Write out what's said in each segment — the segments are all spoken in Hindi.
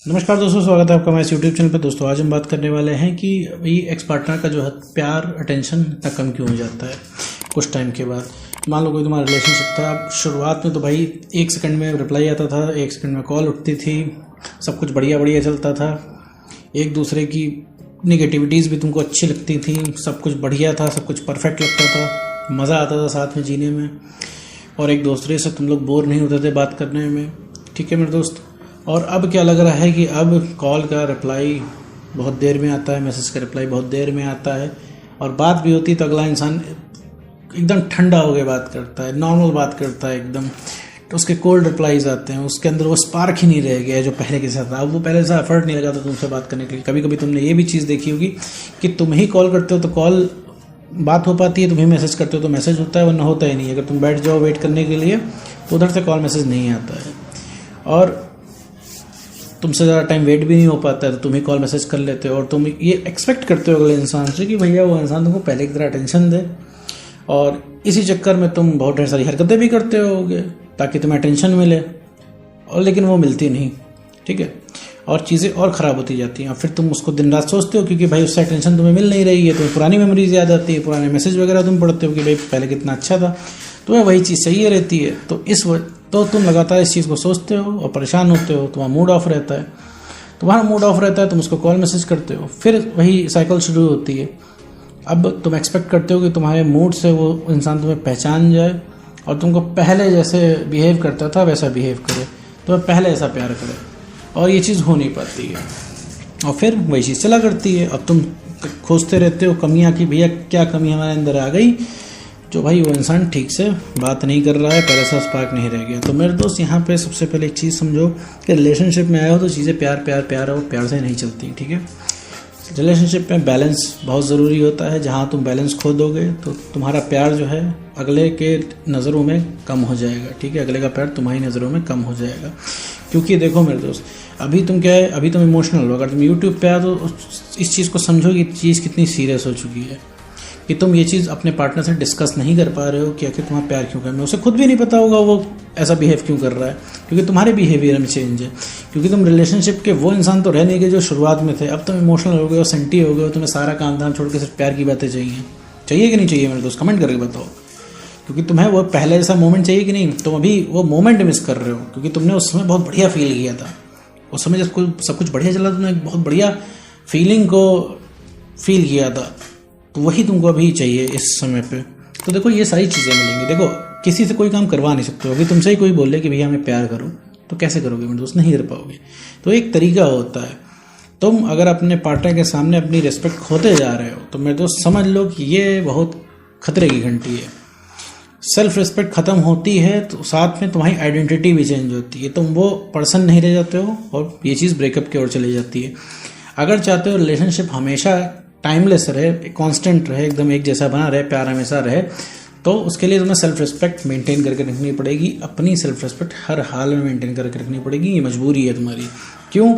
नमस्कार दोस्तों, स्वागत है आपका हमारे यूट्यूब चैनल पर। दोस्तों आज हम बात करने वाले हैं कि भाई एक्स पार्टनर का जो है प्यार अटेंशन इतना कम क्यों हो जाता है कुछ टाइम के बाद। मान लो कोई तुम्हारा रिलेशनशिप था, शुरुआत में तो भाई 1 सेकंड में रिप्लाई आता था, 1 सेकंड में कॉल उठती थी, सब कुछ बढ़िया बढ़िया चलता था, एक दूसरे की निगेटिविटीज़ भी तुमको अच्छी लगती थी, सब कुछ बढ़िया था, सब कुछ परफेक्ट लगता था, मज़ा आता था साथ में जीने में, और एक दूसरे से तुम लोग बोर नहीं होते थे बात करने में। ठीक है मेरे दोस्त। और अब क्या लग रहा है कि अब कॉल का रिप्लाई बहुत देर में आता है, मैसेज का रिप्लाई बहुत देर में आता है, और बात भी होती तो अगला इंसान एकदम ठंडा हो गया बात करता है, नॉर्मल बात करता है एकदम, तो उसके कोल्ड रिप्लाईज आते हैं, उसके अंदर वो स्पार्क ही नहीं रह गया जो पहले के साथ था। अब वो पहले से एफर्ट नहीं लगा था तुमसे बात करने के लिए। कभी कभी तुमने ये भी चीज़ देखी होगी कि तुम ही कॉल करते हो तो कॉल बात हो पाती है, तुम ही मैसेज करते हो तो मैसेज होता है, वरना होता ही नहीं। अगर तुम बैठ जाओ वेट करने के लिए तो उधर से कॉल मैसेज नहीं आता है, और तुमसे ज़्यादा टाइम वेट भी नहीं हो पाता है, तो तुम ही कॉल मैसेज कर लेते हो, और तुम ये एक्सपेक्ट करते हो अगले इंसान से कि भैया वो इंसान तुमको पहले की तरह अटेंशन दे, और इसी चक्कर में तुम बहुत ढेर सारी हरकतें भी करते होगे ताकि तुम्हें अटेंशन मिले, और लेकिन वो मिलती नहीं। ठीक है, और चीज़ें और ख़राब होती जाती हैं, और फिर तुम उसको दिन रात सोचते हो क्योंकि भाई उससे अटेंशन तुम्हें मिल नहीं रही है, तुम्हें पुरानी मेमोरीज याद आती है, पुराने मैसेज वगैरह तुम पढ़ते हो कि भाई पहले कितना अच्छा था, तुम्हें वही चीज़ चाहिए रहती है। तो तुम लगातार इस चीज़ को सोचते हो और परेशान होते हो, तुम्हारा मूड ऑफ रहता है, तुम उसको कॉल मैसेज करते हो, फिर वही साइकिल शुरू होती है। अब तुम एक्सपेक्ट करते हो कि तुम्हारे मूड से वो इंसान तुम्हें पहचान जाए और तुमको पहले जैसे बिहेव करता था वैसा बिहेव करे, तुम्हें पहले ऐसा प्यार करे, और ये चीज़ हो नहीं पाती है, और फिर वही चीज़ चला करती है। अब तुम खोजते रहते हो कमियां कि भैया क्या कमी हमारे अंदर आ गई जो भाई वो इंसान ठीक से बात नहीं कर रहा है, पहले सा स्पार्क नहीं रह गया। तो मेरे दोस्त यहाँ पे सबसे पहले एक चीज़ समझो कि रिलेशनशिप में आए हो तो चीज़ें प्यार प्यार प्यार और प्यार से नहीं चलती। ठीक है, रिलेशनशिप में बैलेंस बहुत ज़रूरी होता है। जहाँ तुम बैलेंस खो दोगे तो तुम्हारा प्यार जो है अगले के नज़रों में कम हो जाएगा। ठीक है, अगले का प्यार तुम्हारी नज़रों में कम हो जाएगा, क्योंकि देखो मेरे दोस्त, अभी तुम क्या है, अभी तुम इमोशनल हो। अगर तुम यूट्यूब पे आओ तो इस चीज़ को समझो कि चीज़ कितनी सीरियस हो चुकी है कि तुम ये चीज़ अपने पार्टनर से डिस्कस नहीं कर पा रहे हो कि आखिर तुम्हारा प्यार क्यों करना है। उसे खुद भी नहीं पता होगा वो ऐसा बिहेव क्यों कर रहा है, क्योंकि तुम्हारे बिहेवियर में चेंज है, क्योंकि तुम रिलेशनशिप के वो इंसान तो रह नहीं गए जो शुरुआत में थे। अब तुम इमोशनल हो गए हो, सेंटी हो गए हो, तुम्हें सारा काम धाम छोड़ के सिर्फ प्यार की बातें चाहिए कि नहीं चाहिए मेरे दोस्त, कमेंट करके बताओ। क्योंकि तुम्हें वो पहले जैसा मोमेंट चाहिए कि नहीं, तुम अभी वो मोमेंट मिस कर रहे हो, क्योंकि तुमने उस समय बहुत बढ़िया फील किया था, उस समय जब सब कुछ बढ़िया चला तुमने बहुत बढ़िया फीलिंग को फील किया था, तो वही तुमको अभी चाहिए इस समय पे। तो देखो ये सारी चीज़ें मिलेंगी। देखो किसी से कोई काम करवा नहीं सकते हो। अभी तुमसे ही कोई बोले कि भैया हमें प्यार करो, तो कैसे करोगे मेरे दोस्त, नहीं कर पाओगे। तो एक तरीका होता है, तुम अगर अपने पार्टनर के सामने अपनी रिस्पेक्ट खोते जा रहे हो तो मेरे दोस्त समझ लो कि ये बहुत खतरे की घंटी है। सेल्फ रिस्पेक्ट खत्म होती है तो साथ में तुम्हारी आइडेंटिटी भी चेंज होती है, तुम वो पर्सन नहीं रह जाते हो, और ये चीज़ ब्रेकअप की ओर चली जाती है। अगर चाहते हो रिलेशनशिप हमेशा टाइमलेस रहे, कांस्टेंट रहे, एकदम एक जैसा बना रहे, प्यार हमेशा रहे, तो उसके लिए तुम्हें सेल्फ रिस्पेक्ट मेंटेन करके रखनी पड़ेगी। अपनी सेल्फ रिस्पेक्ट हर हाल में मेंटेन करके रखनी पड़ेगी, ये मजबूरी है तुम्हारी। क्यों?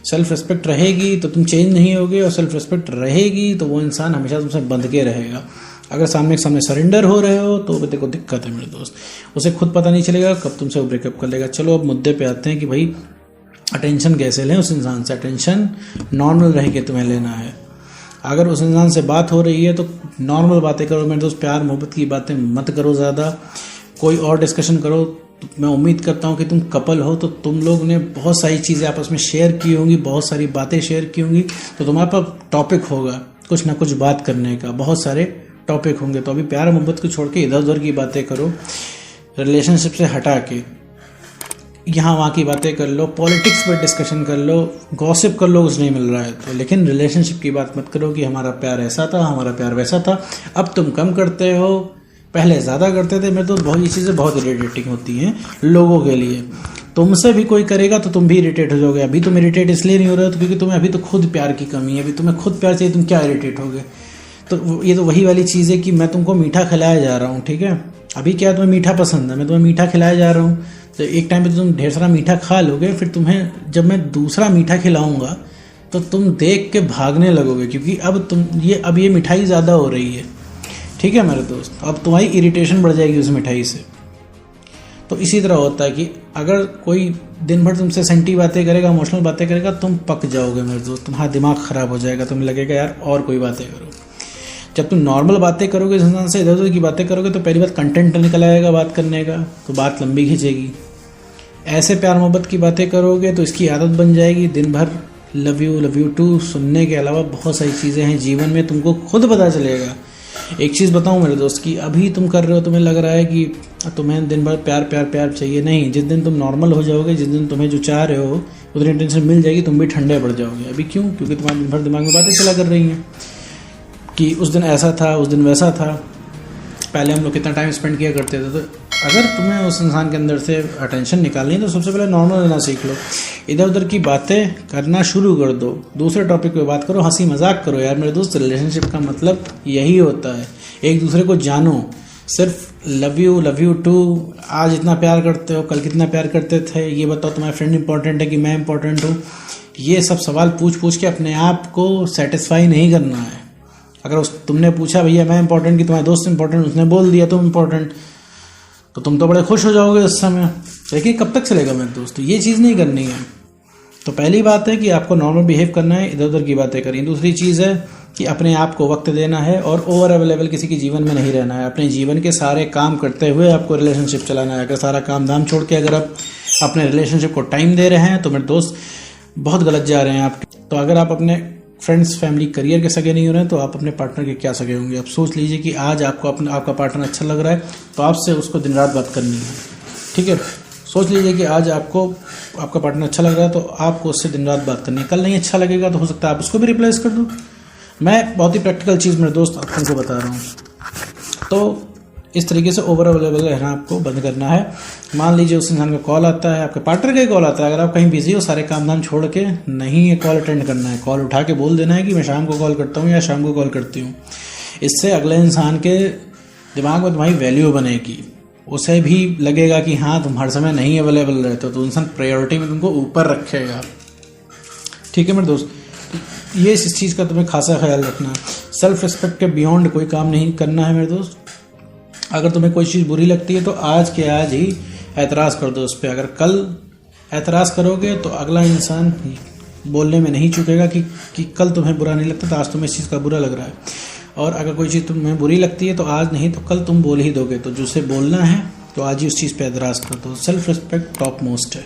सेल्फ रिस्पेक्ट रहेगी तो तुम चेंज नहीं होगे, और सेल्फ रिस्पेक्ट रहेगी तो वो इंसान हमेशा तुमसे बंध के रहेगा। अगर सामने सरेंडर हो रहे हो तो देखो दिक्कत है मेरे दोस्त, उसे खुद पता नहीं चलेगा कब तुमसे वो ब्रेकअप कर लेगा। चलो अब मुद्दे पे आते हैं कि भाई अटेंशन कैसे लें उस इंसान से। अटेंशन नॉर्मल रह के तुम्हें लेना है। अगर उस इंसान से बात हो रही है तो नॉर्मल बातें करो मेरे दोस्त, प्यार मोहब्बत की बातें मत करो ज़्यादा। कोई और डिस्कशन करो। तो मैं उम्मीद करता हूँ कि तुम कपल हो तो तुम लोग ने बहुत सारी चीज़ें आपस में शेयर की होंगी, बहुत सारी बातें शेयर की होंगी, तो तुम्हारे पास टॉपिक होगा कुछ ना कुछ बात करने का, बहुत सारे टॉपिक होंगे। तो अभी प्यार मोहब्बत को छोड़ के इधर उधर की बातें करो, रिलेशनशिप से हटा के यहाँ वहाँ की बातें कर लो, पॉलिटिक्स पर डिस्कशन कर लो, गॉसिप कर लो, कुछ नहीं मिल रहा है तो। लेकिन रिलेशनशिप की बात मत करो कि हमारा प्यार ऐसा था, हमारा प्यार वैसा था। अब तुम कम करते हो, पहले ज़्यादा करते थे। मेरे तो बहुत ये चीज़ें बहुत इरिटेटिंग होती हैं लोगों के लिए। तुमसे भी कोई करेगा तो तुम भी इरिटेट हो जाओगे। अभी तुम इरिटेट इसलिए नहीं हो रहे हो क्योंकि तुम्हें अभी तो खुद प्यार की कमी है, अभी तुम्हें खुद प्यार चाहिए, तुम क्या इरिटेट होगे। तो ये तो वही वाली चीज़ है कि मैं तुमको मीठा खिलाया जा रहा हूँ। ठीक है, अभी क्या तुम्हें मीठा पसंद है, मैं तुम्हें मीठा खिलाया जा रहा हूँ, तो एक टाइम पे तो तुम ढेर सारा मीठा खा लोगे, फिर तुम्हें जब मैं दूसरा मीठा खिलाऊंगा तो तुम देख के भागने लगोगे, क्योंकि अब ये मिठाई ज़्यादा हो रही है। ठीक है मेरे दोस्त, अब तुम्हारी इरिटेशन बढ़ जाएगी उस मिठाई से। तो इसी तरह होता है कि अगर कोई दिन भर तुमसे सेंटी बातें करेगा, इमोशनल बातें करेगा, तुम पक जाओगे मेरे दोस्त, तुम्हारा दिमाग ख़राब हो जाएगा, तुम्हें लगेगा यार और कोई बातें करो। जब तुम नॉर्मल बातें करोगे इस इंसान से, इधर उधर की बातें करोगे, तो पहली बात कंटेंट निकल आएगा बात करने का, तो बात लंबी खींचेगी। ऐसे प्यार मोहब्बत की बातें करोगे तो इसकी आदत बन जाएगी, दिन भर लव यू टू सुनने के अलावा बहुत सारी चीज़ें हैं जीवन में, तुमको खुद पता चलेगा। एक चीज़ बताऊं मेरे दोस्त की, अभी तुम कर रहे हो, तुम्हें लग रहा है कि तुम्हें दिन भर प्यार प्यार प्यार चाहिए, नहीं, जिस दिन तुम नॉर्मल हो जाओगे, जिस दिन तुम्हें जो चाह रहे हो उतनी इंटेंशन मिल जाएगी, तुम भी ठंडे पड़ जाओगे। अभी क्यों? क्योंकि तुम्हारे दिन भर दिमाग में बातें चला कर रही हैं कि उस दिन ऐसा था, उस दिन वैसा था, पहले हम लोग कितना टाइम स्पेंड किया करते थे। तो अगर तुम्हें उस इंसान के अंदर से अटेंशन निकालनी है तो सबसे पहले नॉर्मल रहना सीख लो, इधर उधर की बातें करना शुरू कर दो, दूसरे टॉपिक पे बात करो, हंसी मजाक करो। यार मेरे दोस्त, रिलेशनशिप का मतलब यही होता है, एक दूसरे को जानो। सिर्फ लव यू टू, आज इतना प्यार करते हो, कल कितना प्यार करते थे, ये बताओ तुम्हारा फ्रेंड इंपॉर्टेंट है कि मैं इंपॉर्टेंट हूँ, ये सब सवाल पूछ के अपने आप को सेटिस्फाई नहीं करना है। अगर तुमने पूछा भैया मैं इंपॉर्टेंट कि तुम्हारे दोस्त इंपॉर्टेंट, उसने बोल दिया तुम इंपॉर्टेंट, तो तुम तो बड़े खुश हो जाओगे उस समय, लेकिन कब तक चलेगा मेरे दोस्त? ये चीज़ नहीं करनी है। तो पहली बात है कि आपको नॉर्मल बिहेव करना है, इधर उधर की बातें करें। दूसरी चीज़ है कि अपने आप को वक्त देना है और ओवर अवेलेबल किसी के जीवन में नहीं रहना है। अपने जीवन के सारे काम करते हुए आपको रिलेशनशिप चलाना है। अगर सारा काम धाम छोड़ के अगर आप अपने रिलेशनशिप को टाइम दे रहे हैं तो मेरे दोस्त बहुत गलत जा रहे हैं आप। तो अगर आप अपने फ्रेंड्स, फैमिली, करियर के सगे नहीं हो रहे हैं तो आप अपने पार्टनर के क्या सगे होंगे? आप सोच लीजिए कि आज आपको आपका पार्टनर अच्छा लग रहा है तो आपसे उसको दिन रात बात करनी है, ठीक है। सोच लीजिए कि आज आपको आपका पार्टनर अच्छा लग रहा है तो आपको उससे दिन रात बात करनी है। कल नहीं अच्छा लगेगा तो हो सकता है आप उसको भी रिप्लेस कर दो। मैं बहुत ही प्रैक्टिकल चीज़ मेरे दोस्त आपको बता रहा हूँ। तो इस तरीके से ओवर अवेलेबल रहना आपको बंद करना है। मान लीजिए उस इंसान का कॉल आता है, आपके पार्टनर का ही कॉल आता है, अगर आप कहीं बिजी हो, सारे काम धाम छोड़ के नहीं ये कॉल अटेंड करना है, कॉल उठा के बोल देना है कि मैं शाम को कॉल करता हूँ या शाम को कॉल करती हूँ। इससे अगले इंसान के दिमाग में तुम्हारी वैल्यू बनेगी, उसे भी लगेगा कि हाँ तुम हर समय नहीं अवेलेबल रहते हो, तो इंसान प्रायोरिटी में तुमको ऊपर रखेगा, ठीक है मेरे दोस्त। ये इस चीज़ का तुम्हें खासा ख्याल रखना है। सेल्फ रिस्पेक्ट के बियॉन्ड कोई काम नहीं करना है मेरे दोस्त। अगर तुम्हें कोई चीज़ बुरी लगती है तो आज के आज ही एतराज़ कर दो उस पर। अगर कल एतराज़ करोगे तो अगला इंसान बोलने में नहीं चूकेगा कि कल तुम्हें बुरा नहीं लगता, तो आज तुम्हें इस चीज़ का बुरा लग रहा है। और अगर कोई चीज़ तुम्हें बुरी लगती है तो आज नहीं तो कल तुम बोल ही दोगे, तो जिसे बोलना है तो आज ही उस चीज़ पर एतराज़ कर दो। सेल्फ रिस्पेक्ट टॉप मोस्ट है,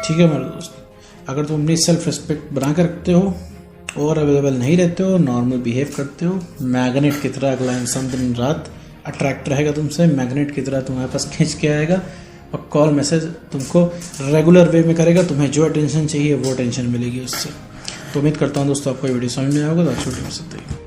ठीक है मेरे दोस्त। अगर तुम अपनी सेल्फ रिस्पेक्ट बना कर रखते हो और अवेलेबल नहीं रहते हो, नॉर्मल बिहेव करते हो, मैग्नेट की तरह अगला इंसान दिन रात अट्रैक्ट रहेगा तुमसे, मैग्नेट की तरह तुम्हारे पास खींच के आएगा और कॉल मैसेज तुमको रेगुलर वे में करेगा। तुम्हें जो अटेंशन चाहिए वो अटेंशन मिलेगी उससे। तो उम्मीद करता हूँ दोस्तों आपको ये वीडियो समझ में आएगा। तो आज वीडियो में सकते हैं।